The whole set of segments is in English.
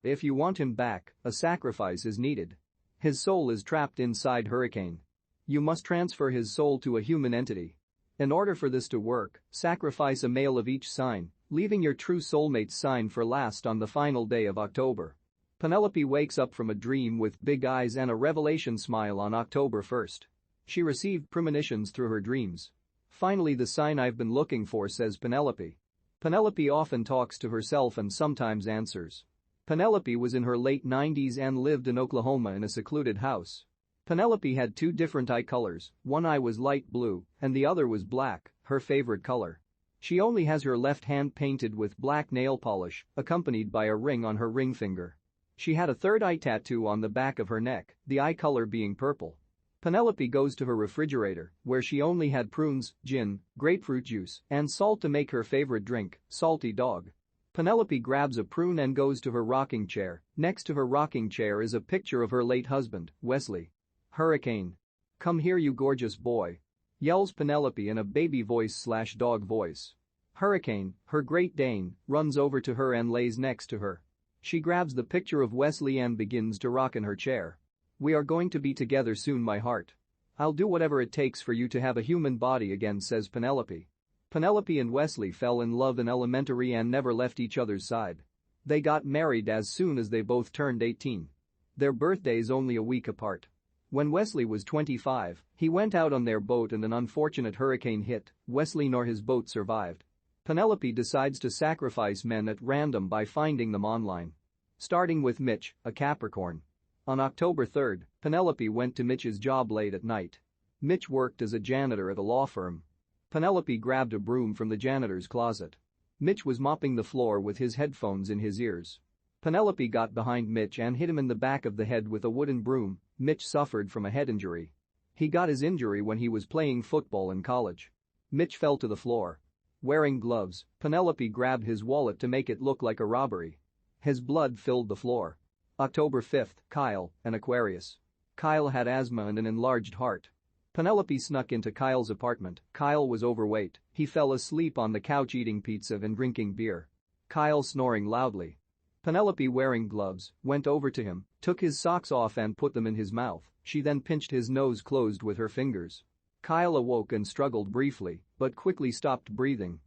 If you want him back, a sacrifice is needed. His soul is trapped inside Hurricane. You must transfer his soul to a human entity. In order for this to work, sacrifice a male of each sign, leaving your true soulmate's sign for last on the final day of October. Penelope wakes up from a dream with big eyes and a revelation smile on October 1st. She received premonitions through her dreams. Finally, the sign I've been looking for, says Penelope. Penelope often talks to herself and sometimes answers. Penelope was in her late 90s and lived in Oklahoma in a secluded house. Penelope had two different eye colors, one eye was light blue and the other was black, her favorite color. She only has her left hand painted with black nail polish, accompanied by a ring on her ring finger. She had a third eye tattoo on the back of her neck, the eye color being purple. Penelope goes to her refrigerator, where she only had prunes, gin, grapefruit juice, and salt to make her favorite drink, Salty Dog. Penelope grabs a prune and goes to her rocking chair. Next to her rocking chair is a picture of her late husband, Wesley. Hurricane. Come here, you gorgeous boy. Yells Penelope in a baby voice/dog voice. Hurricane, her Great Dane, runs over to her and lays next to her. She grabs the picture of Wesley and begins to rock in her chair. We are going to be together soon, my heart. I'll do whatever it takes for you to have a human body again, says Penelope. Penelope and Wesley fell in love in elementary and never left each other's side. They got married as soon as they both turned 18. Their birthdays only a week apart. When Wesley was 25, he went out on their boat and an unfortunate hurricane hit. Wesley nor his boat survived. Penelope decides to sacrifice men at random by finding them online. Starting with Mitch, a Capricorn. On October 3rd, Penelope went to Mitch's job late at night. Mitch worked as a janitor at a law firm. Penelope grabbed a broom from the janitor's closet. Mitch was mopping the floor with his headphones in his ears. Penelope got behind Mitch and hit him in the back of the head with a wooden broom. Mitch suffered from a head injury. He got his injury when he was playing football in college. Mitch fell to the floor. Wearing gloves, Penelope grabbed his wallet to make it look like a robbery. His blood filled the floor. October 5th, Kyle, an Aquarius. Kyle had asthma and an enlarged heart. Penelope snuck into Kyle's apartment. Kyle was overweight. He fell asleep on the couch eating pizza and drinking beer. Kyle snoring loudly. Penelope, wearing gloves, went over to him, took his socks off and put them in his mouth. She then pinched his nose closed with her fingers. Kyle awoke and struggled briefly, but quickly stopped breathing.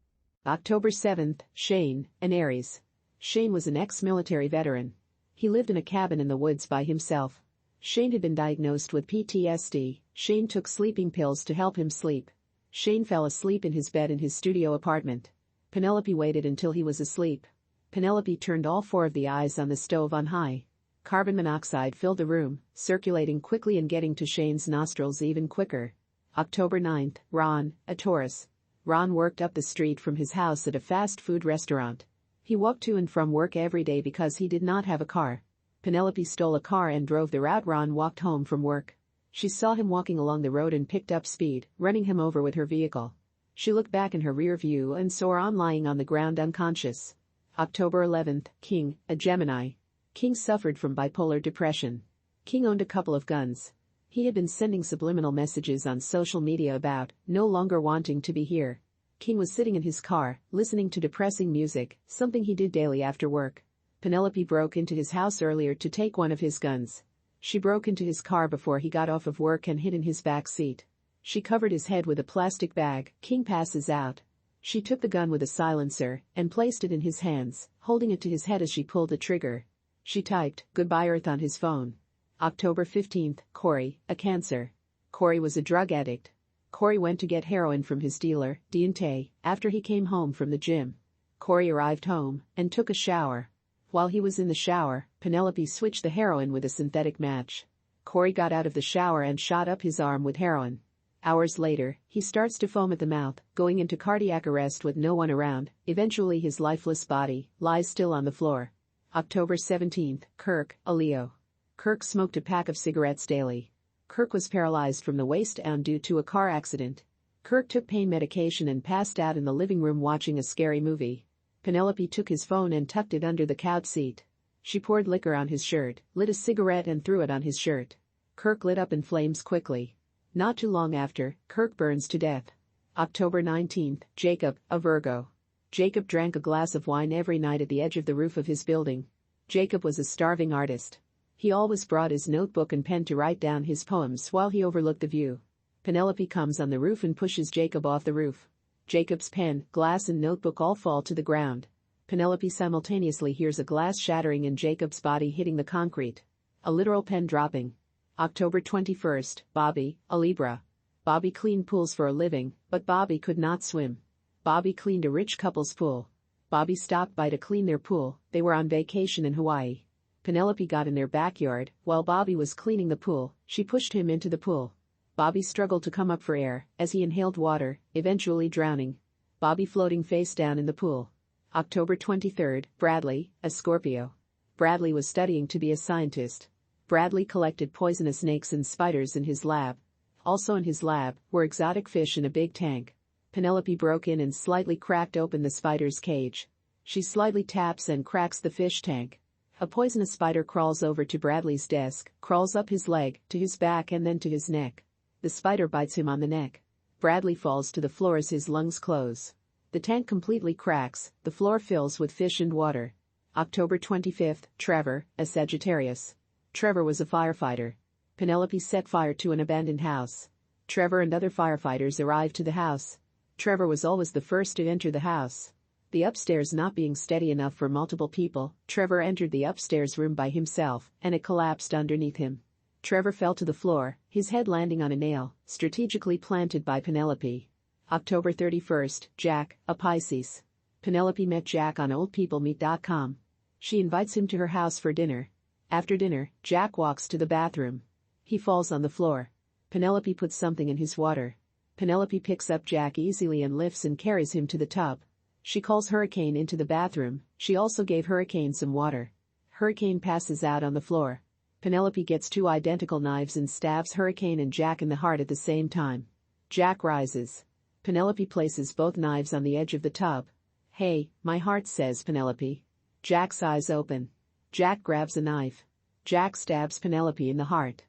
October 7th, Shane, an Aries. Shane was an ex-military veteran. He lived in a cabin in the woods by himself. Shane had been diagnosed with PTSD. Shane took sleeping pills to help him sleep. Shane fell asleep in his bed in his studio apartment. Penelope waited until he was asleep. Penelope turned all four of the eyes on the stove on high. Carbon monoxide filled the room, circulating quickly and getting to Shane's nostrils even quicker. October 9th, Ron, a Taurus. Ron worked up the street from his house at a fast food restaurant. He walked to and from work every day because he did not have a car. Penelope stole a car and drove the route Ron walked home from work. She saw him walking along the road and picked up speed, running him over with her vehicle. She looked back in her rear view and saw Ron lying on the ground unconscious. October 11th, King, a Gemini. King suffered from bipolar depression. King owned a couple of guns. He had been sending subliminal messages on social media about no longer wanting to be here. King was sitting in his car, listening to depressing music, something he did daily after work. Penelope broke into his house earlier to take one of his guns. She broke into his car before he got off of work and hid in his back seat. She covered his head with a plastic bag. King passes out. She took the gun with a silencer and placed it in his hands, holding it to his head as she pulled the trigger. She typed, "Goodbye Earth" on his phone. October 15th, Corey, a Cancer. Corey was a drug addict. Corey went to get heroin from his dealer, Diente, after he came home from the gym. Corey arrived home and took a shower. While he was in the shower, Penelope switched the heroin with a synthetic match. Corey got out of the shower and shot up his arm with heroin. Hours later, he starts to foam at the mouth, going into cardiac arrest with no one around. Eventually his lifeless body lies still on the floor. October 17th, Kirk, a Leo. Kirk smoked a pack of cigarettes daily. Kirk was paralyzed from the waist down due to a car accident. Kirk took pain medication and passed out in the living room watching a scary movie. Penelope took his phone and tucked it under the couch seat. She poured liquor on his shirt, lit a cigarette and threw it on his shirt. Kirk lit up in flames quickly. Not too long after, Kirk burns to death. October 19th, Jacob, a Virgo. Jacob drank a glass of wine every night at the edge of the roof of his building. Jacob was a starving artist. He always brought his notebook and pen to write down his poems while he overlooked the view. Penelope comes on the roof and pushes Jacob off the roof. Jacob's pen, glass and notebook all fall to the ground. Penelope simultaneously hears a glass shattering and Jacob's body hitting the concrete. A literal pen dropping. October 21st, Bobby, a Libra. Bobby cleaned pools for a living, but Bobby could not swim. Bobby cleaned a rich couple's pool. Bobby stopped by to clean their pool. They were on vacation in Hawaii. Penelope got in their backyard. While Bobby was cleaning the pool, she pushed him into the pool. Bobby struggled to come up for air as he inhaled water, eventually drowning. Bobby floating face down in the pool. October 23rd, Bradley, a Scorpio. Bradley was studying to be a scientist. Bradley collected poisonous snakes and spiders in his lab. Also in his lab were exotic fish in a big tank. Penelope broke in and slightly cracked open the spider's cage. She slightly taps and cracks the fish tank. A poisonous spider crawls over to Bradley's desk, crawls up his leg, to his back and then to his neck. The spider bites him on the neck. Bradley falls to the floor as his lungs close. The tank completely cracks, the floor fills with fish and water. October 25th, Trevor, a Sagittarius. Trevor was a firefighter. Penelope set fire to an abandoned house. Trevor and other firefighters arrived to the house. Trevor was always the first to enter the house. The upstairs not being steady enough for multiple people, Trevor entered the upstairs room by himself, and it collapsed underneath him. Trevor fell to the floor, his head landing on a nail, strategically planted by Penelope. October 31st, Jack, a Pisces. Penelope met Jack on oldpeoplemeet.com. She invites him to her house for dinner. After dinner, Jack walks to the bathroom. He falls on the floor. Penelope puts something in his water. Penelope picks up Jack easily and lifts and carries him to the tub. She calls Hurricane into the bathroom. She also gave Hurricane some water. Hurricane passes out on the floor. Penelope gets two identical knives and stabs Hurricane and Jack in the heart at the same time. Jack rises. Penelope places both knives on the edge of the tub. "Hey, my heart," says Penelope. Jack's eyes open. Jack grabs a knife. Jack stabs Penelope in the heart.